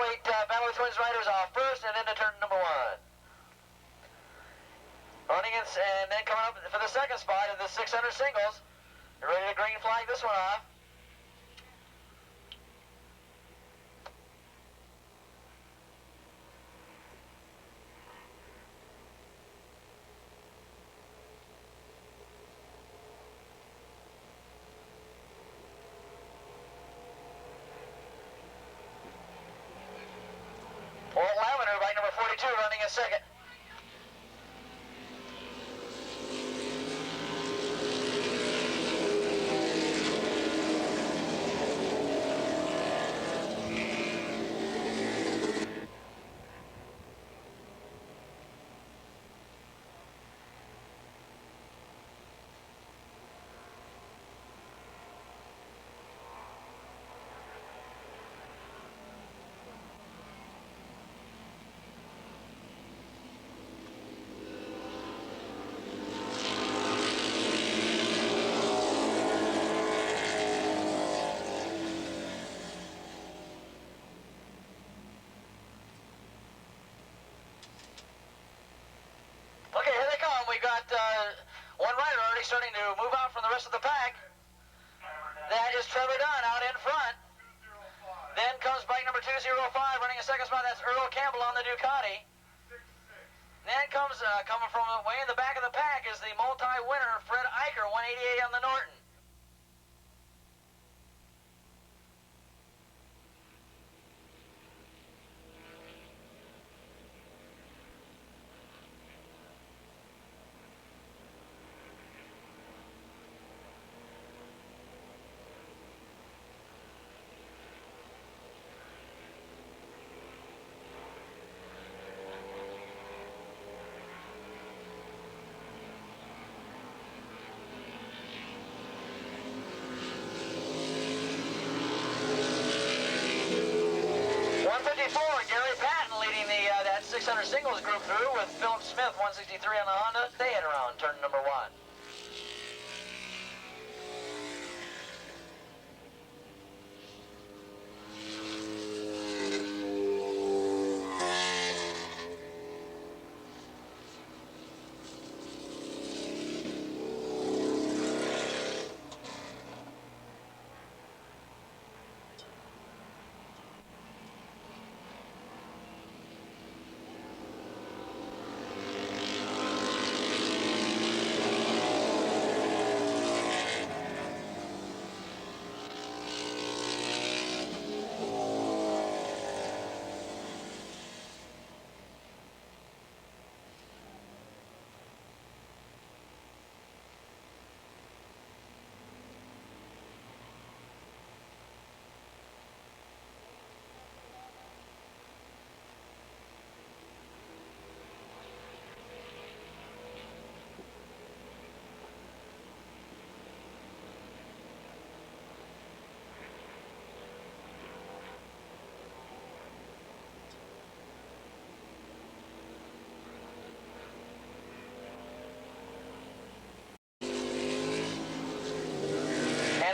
heavyweight Family Twins riders off first and into turn number 1. Running in, and then coming up for the second spot in the 600 singles. You're ready to green flag this one off. Walt Lavender, bike number 42, running in second. Okay, here they come. We got one rider already starting to move out from the rest of the pack. That is Trevor Dunn out in front. Then comes bike number 205 running a second spot. That's Earl Campbell on the Ducati. Then comes coming from way in the back of the pack is the multi-winner Fred Eicher, 188 on the Norton. Gary Patton leading the that 600 singles group through with Philip Smith, 163 on the Honda. They head around turn number 1.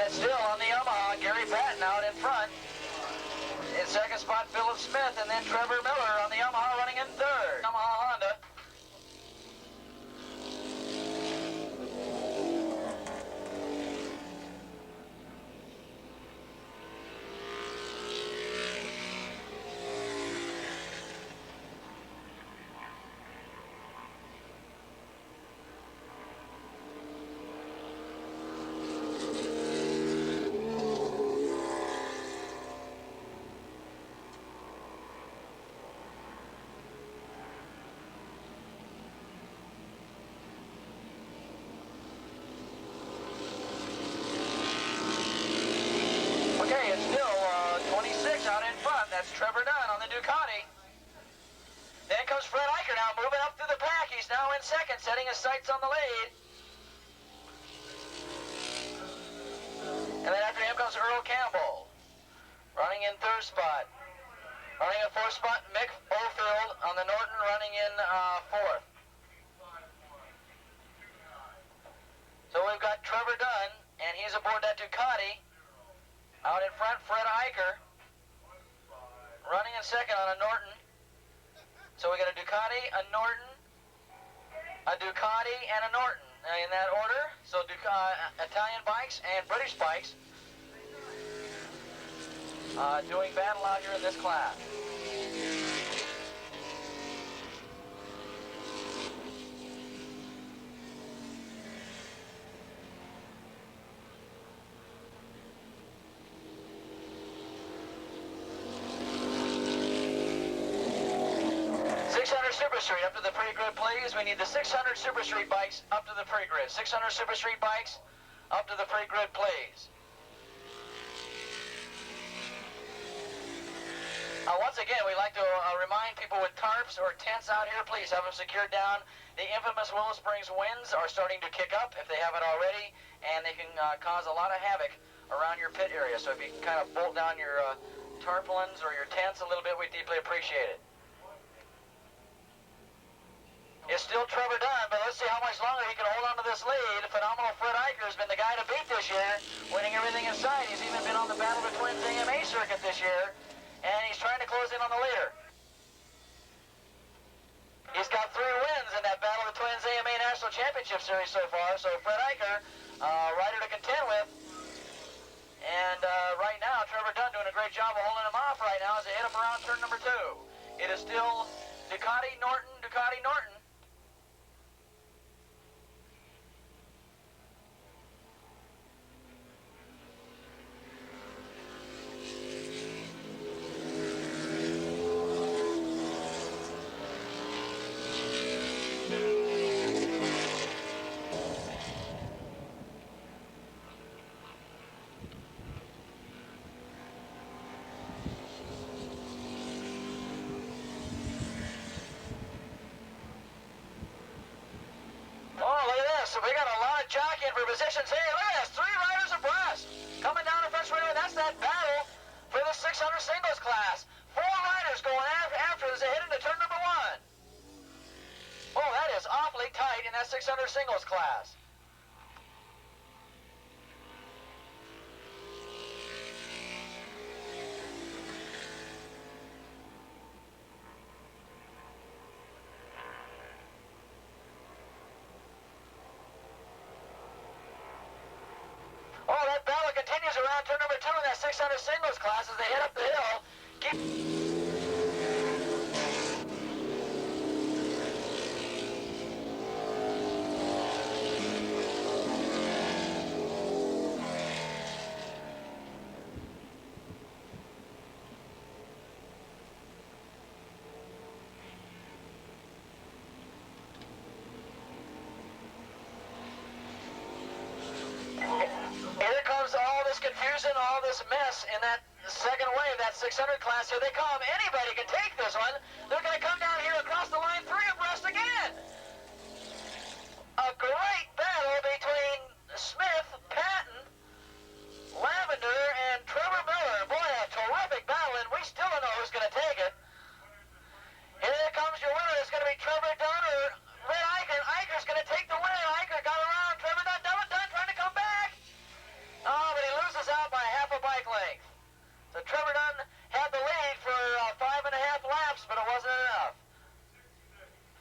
Still on the Yamaha, Gary Patton out in front. In second spot, Philip Smith, and then Trevor Miller on the Yamaha running in third. Yamaha Honda. That's Trevor Dunn on the Ducati. Then comes Fred Eicher now moving up through the pack. He's now in second, setting his sights on the lead. And then after him comes Earl Campbell, running in third spot. Running in fourth spot, Mick Oldfield on the Norton, running in fourth. So we've got Trevor Dunn, and he's aboard that Ducati. Out in front, Fred Eicher. running in second on a Norton. So we got a Ducati, a Norton, a Ducati, and a Norton in that order. So Italian bikes and British bikes doing battle out here in this class. Super Street up to the pre-grid, please. We need the 600 Super Street bikes up to the pre-grid. 600 Super Street bikes up to the pre-grid, please. Once again, we like to remind people with tarps or tents out here, please have them secured down. The infamous Willow Springs winds are starting to kick up if they haven't already, and they can cause a lot of havoc around your pit area. So if you can kind of bolt down your tarpaulins or your tents a little bit, we deeply appreciate it. It's still Trevor Dunn, but let's see how much longer he can hold on to this lead. Phenomenal Fred Eicher has been the guy to beat this year, winning everything in sight. He's even been on the Battle of the Twins AMA circuit this year, and he's trying to close in on the leader. He's got 3 wins in that Battle of the Twins AMA National Championship Series so far, so Fred Eicher, rider to contend with. And right now, Trevor Dunn doing a great job of holding him off right now as they head up around turn number 2. It is still Ducati, Norton, Ducati, Norton. So we got a lot of jockeying for positions here. Look at this, 3 riders abreast. Coming down the first straightaway, that's that battle for the 600 singles class. 4 riders going after as they head into turn number 1. Oh, that is awfully tight in that 600 singles class. Around turn number 2 in that 600 singles class as they head up the hill. Confusion, all this mess in that second wave, that 600 class. Here they come. Anybody can take this one. They're going to come down here across the line, 3 abreast again. A great battle between Smith, Patton, Lavender, and Trevor Miller. Boy, a terrific battle, and we still don't know who's going to take it. Here comes your winner. It's going to be Trevor Dunn or Red Eicher. Eicher's going to take the win. Eicher got around. Trevor Dunn trying to come back. Oh, but he loses out by half a bike length. So Trevor Dunn had the lead for 5.5 laps, but it wasn't enough.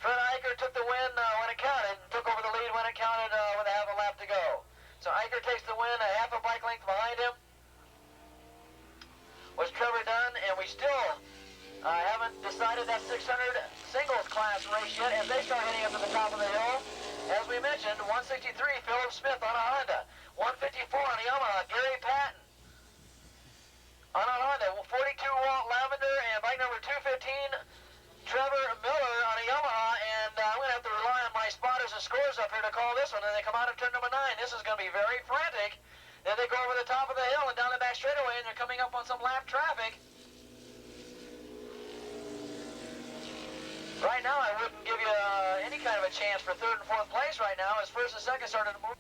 Fred Eicher took the win when it counted, and took over the lead when it counted with a half a lap to go. So Eicher takes the win, a half a bike length behind him was Trevor Dunn, and we still haven't decided that 600 singles class race yet as they start heading up to the top of the hill. As we mentioned, 163, Philip Smith on a Honda. 154 on a Yamaha, Gary Patton. On a Honda, 42 Walt Lavender, and bike number 215, Trevor Miller on a Yamaha, and I'm going to have to rely on my spotters and scores up here to call this one, and they come out of turn number 9. This is going to be very frantic. Then they go over the top of the hill and down the back straightaway, and they're coming up on some lap traffic. Right now, I wouldn't give you any kind of a chance for 3rd and 4th place right now, as 1st and 2nd started to move.